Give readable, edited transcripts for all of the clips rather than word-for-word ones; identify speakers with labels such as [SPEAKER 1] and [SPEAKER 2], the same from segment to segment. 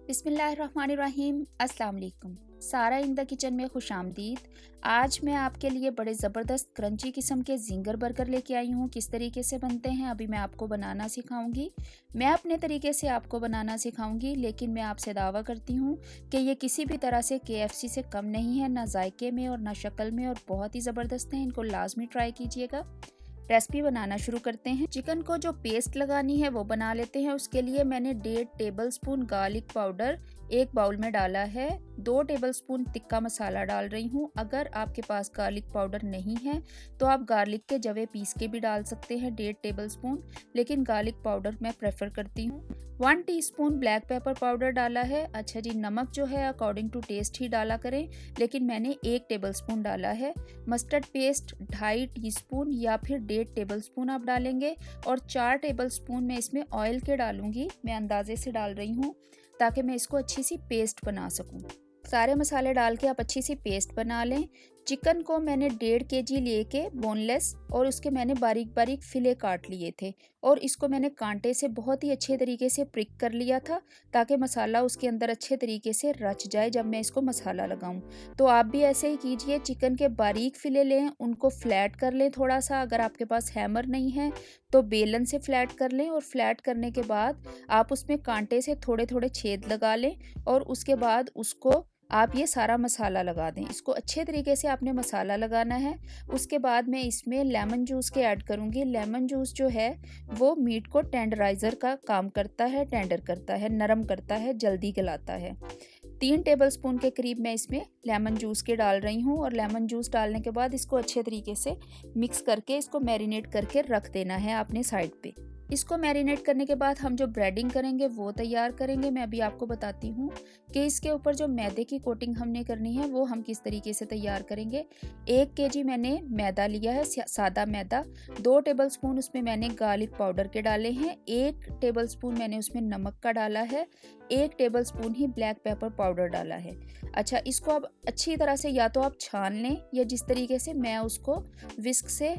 [SPEAKER 1] बिस्मिल्लाहिर्रहमानिर्रहीम। अस्सलाम वालेकुम। सारा इन द किचन में खुश आमदीद। आज मैं आपके लिए बड़े ज़बरदस्त क्रंची किस्म के जिंगर बर्गर लेके आई हूँ। किस तरीके से बनते हैं अभी मैं आपको बनाना सिखाऊंगी। मैं अपने तरीके से आपको बनाना सिखाऊंगी, लेकिन मैं आपसे दावा करती हूँ कि ये किसी भी तरह से KFC से कम नहीं है, ना जायके में और ना शक्ल में, और बहुत ही ज़बरदस्त हैं। इनको लाजमी ट्राई कीजिएगा। रेसिपी बनाना शुरू करते हैं। चिकन को जो पेस्ट लगानी है वो बना लेते हैं। उसके लिए मैंने 1.5 टेबलस्पून गार्लिक पाउडर एक बाउल में डाला है। 2 टेबलस्पून तिक्का मसाला डाल रही हूँ। अगर आपके पास गार्लिक पाउडर नहीं है तो आप गार्लिक के जवे पीस के भी डाल सकते हैं 1.5 टेबलस्पून, लेकिन गार्लिक पाउडर मैं प्रेफर करती हूँ। 1 टीस्पून ब्लैक पेपर पाउडर डाला है। अच्छा जी, नमक जो है अकॉर्डिंग टू टेस्ट ही डाला करें, लेकिन मैंने 1 टेबलस्पून डाला है। मस्टर्ड पेस्ट 2.5 टीस्पून या फिर 1.5 टेबलस्पून आप डालेंगे, और 4 टेबलस्पून मैं इसमें ऑयल के डालूंगी। मैं अंदाजे से डाल रही हूँ ताकि मैं इसको अच्छी सी पेस्ट बना सकूँ। सारे मसाले डाल के आप अच्छी सी पेस्ट बना लें। चिकन को मैंने 1.5 kg लेके बोनलेस, और उसके मैंने बारीक बारीक फिले काट लिए थे, और इसको मैंने कांटे से बहुत ही अच्छे तरीके से प्रिक कर लिया था ताकि मसाला उसके अंदर अच्छे तरीके से रच जाए जब मैं इसको मसाला लगाऊं। तो आप भी ऐसे ही कीजिए। चिकन के बारीक फिले लें, उनको फ्लैट कर लें थोड़ा सा। अगर आपके पास हैमर नहीं है तो बेलन से फ्लैट कर लें, और फ्लैट करने के बाद आप उसमें कांटे से थोड़े थोड़े छेद लगा लें, और उसके बाद उसको आप ये सारा मसाला लगा दें। इसको अच्छे तरीके से आपने मसाला लगाना है। उसके बाद मैं इसमें लेमन जूस के ऐड करूँगी। लेमन जूस जो है वो मीट को टेंडराइज़र का काम करता है, टेंडर करता है, नरम करता है, जल्दी गलाता है। 3 टेबलस्पून के करीब मैं इसमें लेमन जूस के डाल रही हूँ, और लेमन जूस डालने के बाद इसको अच्छे तरीके से मिक्स करके इसको मैरिनेट करके रख देना है अपने साइड पे। इसको मैरिनेट करने के बाद हम जो ब्रेडिंग करेंगे वो तैयार करेंगे। मैं अभी आपको बताती हूँ कि इसके ऊपर जो मैदे की कोटिंग हमने करनी है वो हम किस तरीके से तैयार करेंगे। 1 kg मैंने मैदा लिया है, सादा मैदा। 2 टेबलस्पून उसमें मैंने गार्लिक पाउडर के डाले हैं। 1 टेबलस्पून मैंने उसमें नमक का डाला है। 1 टेबलस्पून ही ब्लैक पेपर पाउडर डाला है। अच्छा, इसको अब अच्छी तरह से या तो आप छान लें, या जिस तरीके से मैं उसको विस्क से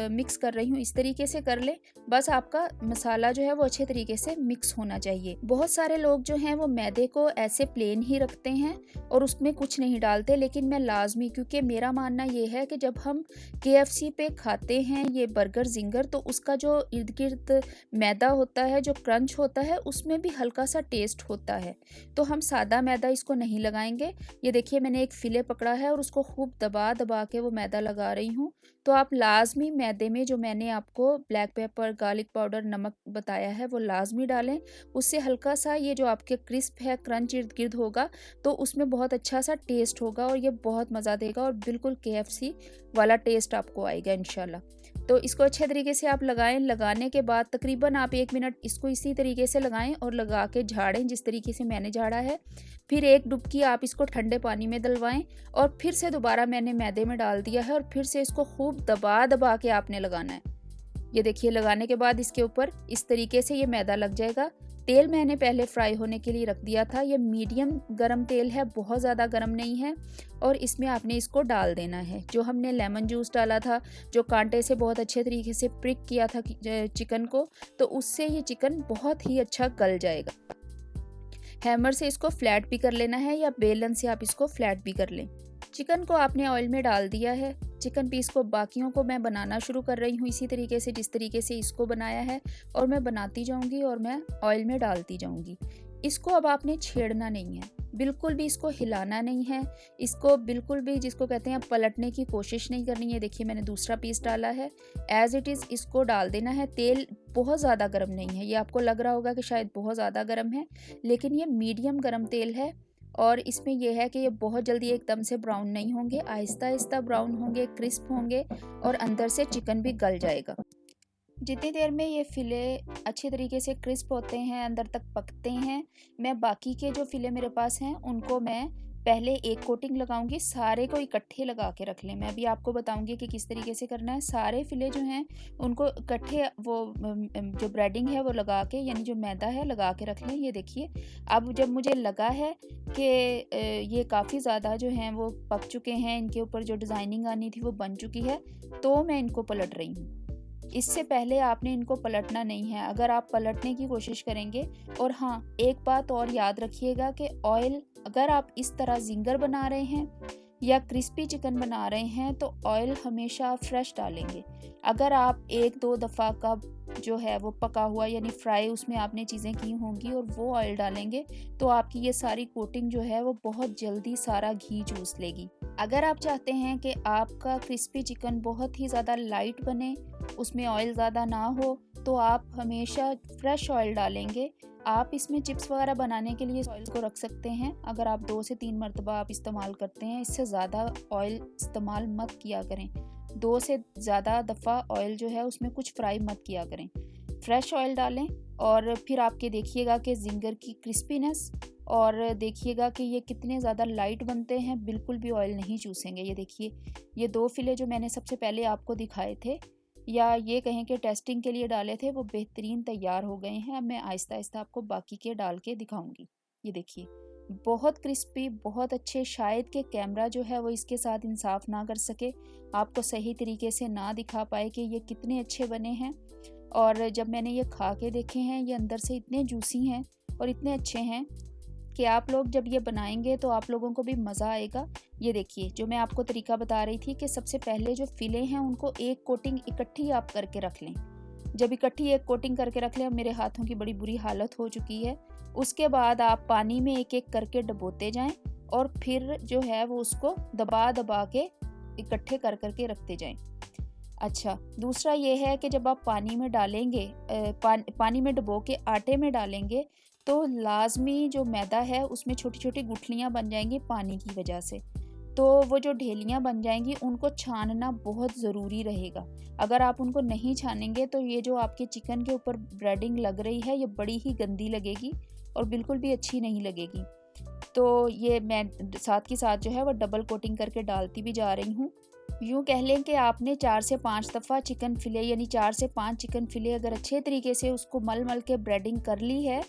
[SPEAKER 1] मिक्स कर रही हूँ इस तरीके से कर लें। बस आपका मसाला जो है वो अच्छे तरीके से मिक्स होना चाहिए। बहुत सारे लोग जो हैं वो मैदे को ऐसे प्लेन ही रखते हैं और उसमें कुछ नहीं डालते, लेकिन मैं लाजमी, क्योंकि मेरा मानना ये है कि जब हम KFC पे खाते हैं ये बर्गर जिंगर, तो उसका जो इर्द गिर्द मैदा होता है, जो क्रंच होता है, उसमें भी हल्का सा टेस्ट होता है। तो हम सादा मैदा इसको नहीं लगाएंगे। ये देखिए, मैंने एक फिले पकड़ा है और उसको खूब दबा दबा के वो मैदा लगा रही हूँ। तो आप लाजमी मैदे में जो मैंने आपको ब्लैक पेपर, गार्लिक पाउडर, नमक बताया है वो लाजमी डालें। उससे हल्का सा ये जो आपके क्रिस्प है, क्रंच इर्द गिर्द होगा, तो उसमें बहुत अच्छा सा टेस्ट होगा और ये बहुत मज़ा देगा, और बिल्कुल KFC वाला टेस्ट आपको आएगा इंशाल्लाह। तो इसको अच्छे तरीके से आप लगाएं। लगाने के बाद तकरीबन आप 1 मिनट इसको इसी तरीके से लगाएं और लगा के झाड़ें जिस तरीके से मैंने झाड़ा है। फिर एक डुबकी आप इसको ठंडे पानी में डलवाएं, और फिर से दोबारा मैंने मैदे में डाल दिया है, और फिर से इसको खूब दबा दबा के आपने लगाना है। ये देखिए, लगाने के बाद इसके ऊपर इस तरीके से ये मैदा लग जाएगा। तेल मैंने पहले फ्राई होने के लिए रख दिया था। ये मीडियम गरम तेल है, बहुत ज़्यादा गरम नहीं है, और इसमें आपने इसको डाल देना है। जो हमने लेमन जूस डाला था, जो कांटे से बहुत अच्छे तरीके से प्रिक किया था चिकन को, तो उससे ये चिकन बहुत ही अच्छा गल जाएगा। हैमर से इसको फ्लैट भी कर लेना है, या बेलन से आप इसको फ्लैट भी कर लें। चिकन को आपने ऑयल में डाल दिया है। चिकन पीस को बाकियों को मैं बनाना शुरू कर रही हूँ इसी तरीके से जिस तरीके से इसको बनाया है, और मैं बनाती जाऊँगी और मैं ऑयल में डालती जाऊँगी। इसको अब आपने छेड़ना नहीं है, बिल्कुल भी इसको हिलाना नहीं है। इसको बिल्कुल भी, जिसको कहते हैं, पलटने की कोशिश नहीं करनी है। देखिए, मैंने दूसरा पीस डाला है। एज इट इज़ इसको डाल देना है। तेल बहुत ज़्यादा गर्म नहीं है। ये आपको लग रहा होगा कि शायद बहुत ज़्यादा गर्म है, लेकिन ये मीडियम गर्म तेल है। और इसमें यह है कि ये बहुत जल्दी एकदम से ब्राउन नहीं होंगे, आहिस्ता आहिस्ता ब्राउन होंगे, क्रिस्प होंगे, और अंदर से चिकन भी गल जाएगा। जितनी देर में ये फ़िले अच्छे तरीके से क्रिस्प होते हैं, अंदर तक पकते हैं, मैं बाकी के जो फ़िले मेरे पास हैं उनको मैं पहले एक कोटिंग लगाऊंगी। सारे को इकट्ठे लगा के रख लें। मैं अभी आपको बताऊंगी कि किस तरीके से करना है। सारे फ़िले जो हैं उनको इकट्ठे वो जो ब्रेडिंग है वो लगा के, यानी जो मैदा है, लगा के रख लें। ये देखिए, अब जब मुझे लगा है कि ये काफ़ी ज़्यादा जो हैं वो पक चुके हैं, इनके ऊपर जो डिज़ाइनिंग आनी थी वो बन चुकी है, तो मैं इनको पलट रही हूँ। इससे पहले आपने इनको पलटना नहीं है। अगर आप पलटने की कोशिश करेंगे, और हाँ, एक बात और याद रखिएगा कि ऑयल, अगर आप इस तरह ज़िंगर बना रहे हैं या क्रिस्पी चिकन बना रहे हैं तो ऑयल हमेशा फ्रेश डालेंगे। अगर आप 1-2 दफ़ा का जो है वो पका हुआ यानी फ्राई उसमें आपने चीज़ें की होंगी और वो ऑयल डालेंगे, तो आपकी ये सारी कोटिंग जो है वो बहुत जल्दी सारा घी चूस लेगी। अगर आप चाहते हैं कि आपका क्रिस्पी चिकन बहुत ही ज़्यादा लाइट बने, उसमें ऑयल ज़्यादा ना हो, तो आप हमेशा फ्रेश ऑयल डालेंगे। आप इसमें चिप्स वगैरह बनाने के लिए ऑयल को रख सकते हैं। अगर आप 2 से 3 मरतबा आप इस्तेमाल करते हैं, इससे ज़्यादा ऑयल इस्तेमाल मत किया करें। 2 से ज़्यादा दफ़ा ऑयल जो है उसमें कुछ फ्राई मत किया करें। फ्रेश ऑयल डालें और फिर आपके देखिएगा कि ज़िंगर की क्रिस्पीनेस, और देखिएगा कि ये कितने ज़्यादा लाइट बनते हैं, बिल्कुल भी ऑयल नहीं चूसेंगे। ये देखिए, ये 2 फिले जो मैंने सबसे पहले आपको दिखाए थे, या ये कहें कि टेस्टिंग के लिए डाले थे, वो बेहतरीन तैयार हो गए हैं। अब मैं आहिस्ता-आहिस्ता आपको बाकी के डाल के दिखाऊँगी। ये देखिए, बहुत क्रिस्पी, बहुत अच्छे। शायद कि कैमरा जो है वो इसके साथ इंसाफ़ ना कर सके, आपको सही तरीके से ना दिखा पाए कि ये कितने अच्छे बने हैं। और जब मैंने ये खा के देखे हैं, ये अंदर से इतने जूसी हैं और इतने अच्छे हैं कि आप लोग जब ये बनाएंगे तो आप लोगों को भी मज़ा आएगा। ये देखिए, जो मैं आपको तरीका बता रही थी कि सबसे पहले जो फ़िले हैं उनको एक कोटिंग इकट्ठी आप करके रख लें। जब इकट्ठी एक कोटिंग करके रख लें, मेरे हाथों की बड़ी बुरी हालत हो चुकी है। उसके बाद आप पानी में एक-एक करके डुबोते जाएँ और फिर जो है वो उसको दबा-दबा के इकट्ठे कर के रखते जाएँ। अच्छा, दूसरा ये है कि जब आप पानी में डालेंगे, पानी में डुबो के आटे में डालेंगे, तो लाज़मी जो मैदा है उसमें छोटी-छोटी गुठलियाँ बन जाएँगी पानी की वजह से। तो वो जो ढेलियाँ बन जाएँगी उनको छानना बहुत ज़रूरी रहेगा। अगर आप उनको नहीं छानेंगे तो ये जो आपके चिकन के ऊपर ब्रेडिंग लग रही है, ये बड़ी ही गंदी लगेगी और बिल्कुल भी अच्छी नहीं लगेगी। तो ये मैं साथ के साथ जो है वो डबल कोटिंग करके डालती भी जा रही हूँ। यूँ कह लें कि आपने 4 से 5 दफ़ा चिकन फ़िले, यानी 4 से 5 चिकन फ़िले अगर अच्छे तरीके से उसको मल-मल के ब्रेडिंग कर ली है,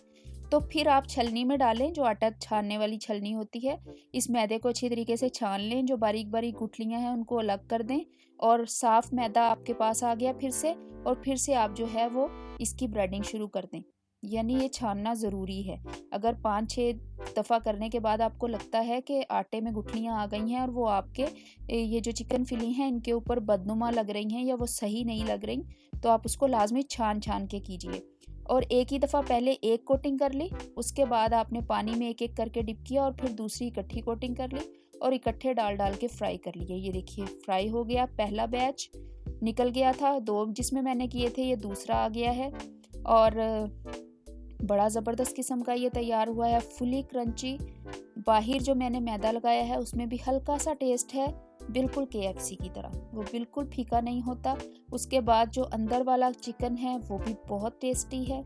[SPEAKER 1] तो फिर आप छलनी में डालें, जो आटा छानने वाली छलनी होती है। इस मैदे को अच्छी तरीके से छान लें, जो बारीक-बारीक गुठलियाँ हैं उनको अलग कर दें और साफ़ मैदा आपके पास आ गया फिर से, और फिर से आप जो है वो इसकी ब्रेडिंग शुरू कर दें। यानी ये छानना ज़रूरी है। अगर 5-6 दफ़ा करने के बाद आपको लगता है कि आटे में गुठलियाँ आ गई हैं और वो आपके ये जो चिकन फ़िली हैं इनके ऊपर बदनुमा लग रही हैं या वो सही नहीं लग रही, तो आप उसको लाज़मी छान-छान के कीजिए। और एक ही दफ़ा पहले एक कोटिंग कर ली, उसके बाद आपने पानी में एक-एक करके डिप किया और फिर दूसरी इकट्ठी कोटिंग कर ली और इकट्ठे डाल-डाल के फ्राई कर लिए। ये देखिए, फ्राई हो गया, पहला बैच निकल गया था, 2 जिसमें मैंने किए थे, ये दूसरा आ गया है और बड़ा ज़बरदस्त किस्म का ये तैयार हुआ है, फुली क्रंची। बाहर जो मैंने मैदा लगाया है उसमें भी हल्का सा टेस्ट है, बिल्कुल केएफसी की तरह, वो बिल्कुल फीका नहीं होता। उसके बाद जो अंदर वाला चिकन है वो भी बहुत टेस्टी है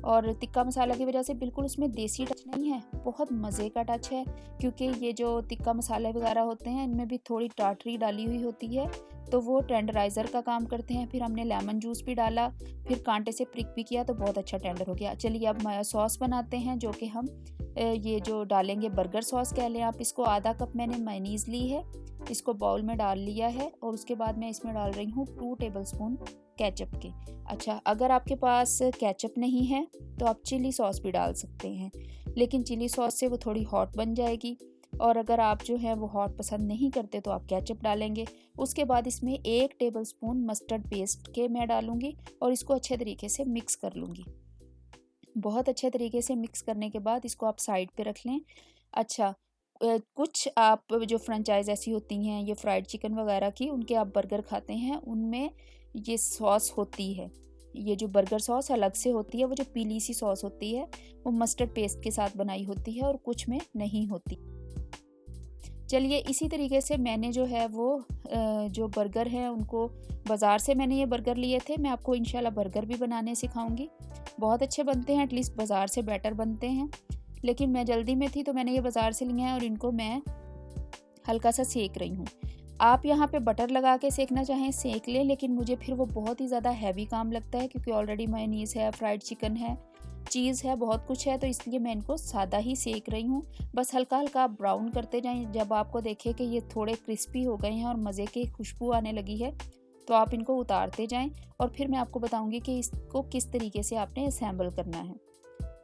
[SPEAKER 1] और तिक्का मसाला की वजह से बिल्कुल उसमें देसी टच नहीं है, बहुत मज़े का टच है, क्योंकि ये जो तिक्का मसाले वगैरह होते हैं इनमें भी थोड़ी टाटरी डाली हुई होती है, तो वो टेंडराइज़र का काम करते हैं। फिर हमने लेमन जूस भी डाला, फिर कांटे से प्रिक भी किया, तो बहुत अच्छा टेंडर हो गया। चलिए अब माया सॉस बनाते हैं, जो कि हम ये जो डालेंगे बर्गर सॉस कह लें आप इसको। आधा कप मैंने मेयोनीज़ ली है, इसको बाउल में डाल लिया है और उसके बाद मैं इसमें डाल रही हूँ 2 टेबलस्पून केचप के। अच्छा, अगर आपके पास केचप नहीं है तो आप चिली सॉस भी डाल सकते हैं, लेकिन चिली सॉस से वो थोड़ी हॉट बन जाएगी, और अगर आप जो है वो हॉट पसंद नहीं करते तो आप केचप डालेंगे। उसके बाद इसमें 1 टेबलस्पून मस्टर्ड पेस्ट के मैं डालूँगी और इसको अच्छे तरीके से मिक्स कर लूँगी। बहुत अच्छे तरीके से मिक्स करने के बाद इसको आप साइड पे रख लें। अच्छा, कुछ आप जो फ्रेंचाइज़ ऐसी होती हैं ये फ्राइड चिकन वगैरह की, उनके आप बर्गर खाते हैं, उनमें ये सॉस होती है। ये जो बर्गर सॉस अलग से होती है, वो जो पीली सी सॉस होती है वो मस्टर्ड पेस्ट के साथ बनाई होती है और कुछ में नहीं होती। चलिए, इसी तरीके से मैंने जो है वो जो बर्गर हैं उनको, बाज़ार से मैंने ये बर्गर लिए थे, मैं आपको इंशाल्लाह बर्गर भी बनाने सिखाऊंगी। बहुत अच्छे बनते हैं, एटलीस्ट बाज़ार से बेटर बनते हैं, लेकिन मैं जल्दी में थी तो मैंने ये बाज़ार से लिए हैं और इनको मैं हल्का सा सेक रही हूँ। आप यहाँ पे बटर लगा के सेकना चाहें सेक लें, लेकिन मुझे फिर वो बहुत ही ज़्यादा हैवी काम लगता है, क्योंकि ऑलरेडी मेयोनीज़ है, फ्राइड चिकन है, चीज़ है, बहुत कुछ है, तो इसलिए मैं इनको सादा ही सेक रही हूँ। बस हल्का हल्का आप ब्राउन करते जाएं, जब आपको देखें कि ये थोड़े क्रिस्पी हो गए हैं और मज़े की खुशबू आने लगी है, तो आप इनको उतारते जाएं और फिर मैं आपको बताऊंगी कि इसको किस तरीके से आपने असेंबल करना है।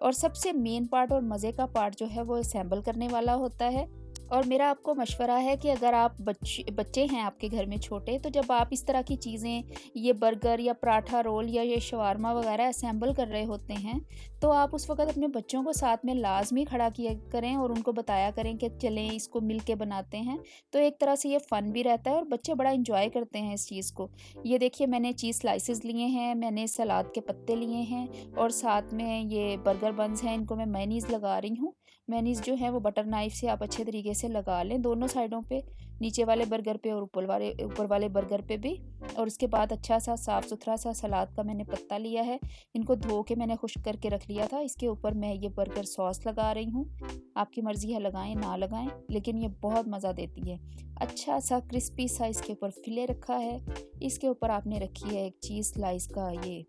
[SPEAKER 1] और सबसे मेन पार्ट और मज़े का पार्ट जो है वो असेंबल करने वाला होता है। और मेरा आपको मशवरा है कि अगर आप बच्चे हैं आपके घर में छोटे, तो जब आप इस तरह की चीज़ें, ये बर्गर या पराठा रोल या ये शवारमा वगैरह असेंबल कर रहे होते हैं, तो आप उस वक़्त अपने बच्चों को साथ में लाज़मी खड़ा किया करें और उनको बताया करें कि चलें इसको मिल के बनाते हैं। तो एक तरह से ये फ़न भी रहता है और बच्चे बड़ा एन्जॉय करते हैं इस चीज़ को। ये देखिए, मैंने चीज़ स्लाइसेस लिए हैं, मैंने सलाद के पत्ते लिए हैं और साथ में ये बर्गर बन्स हैं, इनको मैं मेयोनीज़ लगा रही हूँ। मेयोनीज़ जो है वो बटर नाइफ़ से आप अच्छे तरीके से लगा लें दोनों साइडों पे, नीचे वाले बर्गर पे और ऊपर वाले बर्गर पे भी। और उसके बाद अच्छा सा साफ़ सुथरा सा सलाद का मैंने पत्ता लिया है, इनको धो के मैंने खुश्क करके रख लिया था। इसके ऊपर मैं ये बर्गर सॉस लगा रही हूँ। आपकी मर्ज़ी है लगाएं ना लगाएं, लेकिन ये बहुत मज़ा देती है। अच्छा सा क्रिस्पी सा इसके ऊपर फिले रखा है। इसके ऊपर आपने रखी है एक चीज़ स्लाइस का ये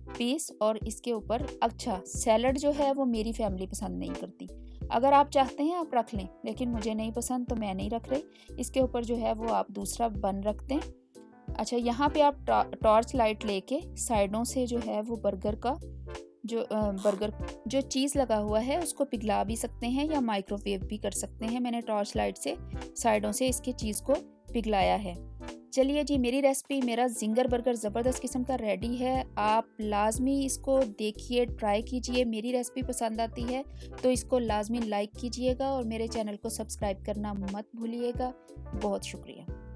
[SPEAKER 1] पीस और इसके ऊपर अच्छा सैलड जो है वो मेरी फैमिली पसंद नहीं करती। अगर आप चाहते हैं आप रख लें, लेकिन मुझे नहीं पसंद तो मैं नहीं रख रही। इसके ऊपर जो है वो आप दूसरा बन रख दें। अच्छा, यहाँ पे आप टॉर्च लाइट लेके साइडों से जो है वो बर्गर जो चीज़ लगा हुआ है उसको पिघला भी सकते हैं या माइक्रोवेव भी कर सकते हैं। मैंने टॉर्च लाइट से साइडों से इसके चीज़ को पिघलाया है। चलिए जी, मेरी रेसिपी, मेरा ज़िंगर बर्गर ज़बरदस्त किस्म का रेडी है। आप लाज़मी इसको देखिए, ट्राई कीजिए। मेरी रेसिपी पसंद आती है तो इसको लाज़मी लाइक कीजिएगा और मेरे चैनल को सब्सक्राइब करना मत भूलिएगा। बहुत शुक्रिया।